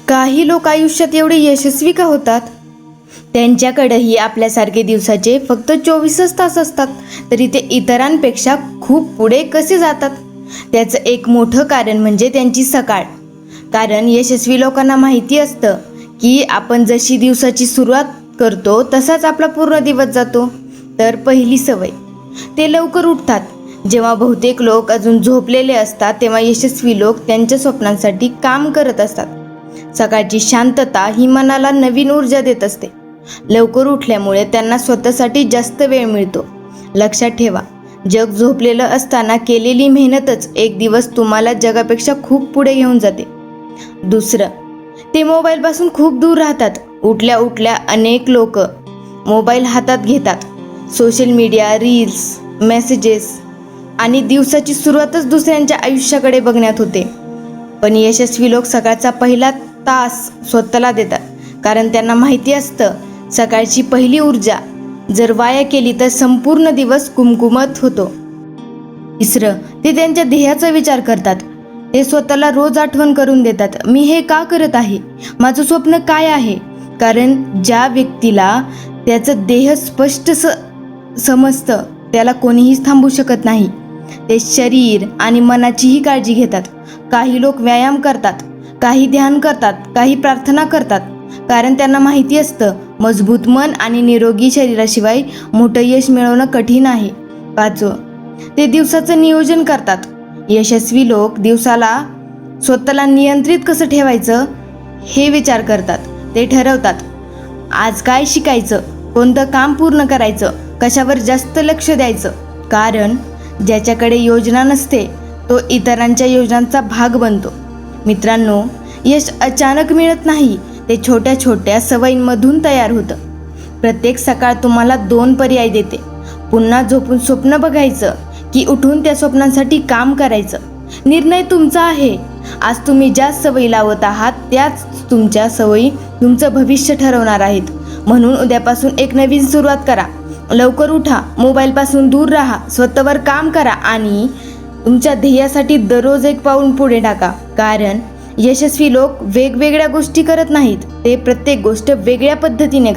काही लोक आयुष्यात एवढे यशस्वी का होतात? त्यांच्याकडेही आपल्यासारखे दिवसाचे फक्त 24च तास असतात, तरी ते इतरांपेक्षा खूप पुढे कसे जातात? त्याचं एक मोठं कारण म्हणजे त्यांची सकाळ. कारण यशस्वी लोकांना माहिती असतं की आपण जशी दिवसाची सुरुवात करतो तसाच आपला पूर्ण दिवस जातो. तर पहिली सवय, ते लवकर उठतात. जेव्हा बहुतेक लोक अजून झोपलेले असतात तेव्हा यशस्वी लोक त्यांच्या स्वप्नांसाठी काम करत असतात. सकाळची शांतता ही मनाला नवीन ऊर्जा देत असते. लवकर उठल्यामुळे त्यांना स्वतःसाठी जास्त वेळ मिळतो. लक्षात ठेवा, जग झोपलेलं असताना केलेली मेहनतच एक दिवस तुम्हाला जगापेक्षा खूप पुढे घेऊन जाते. दुसरं, ते मोबाईलपासून खूप दूर राहतात. उठल्या उठल्या अनेक लोक मोबाईल हातात घेतात. सोशल मीडिया, रील्स, मेसेजेस आणि दिवसाची सुरुवातच दुसऱ्यांच्या आयुष्याकडे बघण्यात होते. पण यशस्वी लोक सकाळचा पहिला तास स्वतःला देतात, कारण त्यांना माहिती असतं सकाळची पहिली ऊर्जा जर वाया केली तर संपूर्ण दिवस कुमकुमत होतो. तिसरं, ते त्यांच्या ध्येयाचा विचार करतात. ते स्वतःला रोज आठवण करून देतात, मी हे का करत आहे, माझं स्वप्न काय आहे. कारण ज्या व्यक्तीला त्याचं ध्येय स्पष्ट समजतं त्याला कोणीही थांबवू शकत नाही. ते शरीर आणि मनाचीही काळजी घेतात. काही लोक व्यायाम करतात, काही ध्यान करतात, काही प्रार्थना करतात, कारण त्यांना माहिती असतं मजबूत मन आणि निरोगी शरीराशिवाय मोठं यश मिळवणं कठीण आहे. पाचवं, ते दिवसाचं नियोजन करतात. यशस्वी लोक दिवसाला स्वतःला नियंत्रित कसं ठेवायचं हे विचार करतात. ते ठरवतात आज काय शिकायचं, कोणतं काम पूर्ण करायचं, कशावर जास्त लक्ष द्यायचं. कारण ज्याच्याकडे योजना नसते तो इतरांच्या योजनांचा भाग बनतो. मित्रांनो, यश अचानक मिळत नाही, ते छोट्या छोट्या सवयींमधून तयार होतं. प्रत्येक सकाळ तुम्हाला 2 पर्याय देते. पुन्हा झोपून स्वप्न बघायचं की उठून त्या स्वप्नांसाठी काम करायचं. निर्णय तुमचा आहे. आज तुम्ही ज्या सवयी लावत आहात त्याच तुमच्या सवयी तुमचं भविष्य ठरवणार आहेत. म्हणून उद्यापासून एक नवीन सुरुवात करा. लवकर उठा, मोबाईलपासून दूर राहा, स्वतःवर काम करा आणि तुमच्या ध्येयासाठी दररोज एक पाऊल पुढे टाका. कारण यशस्वी लोक वेगवेगळ्या गोष्टी करत नाहीत, ते प्रत्येक गोष्ट वेगळ्या पद्धतीने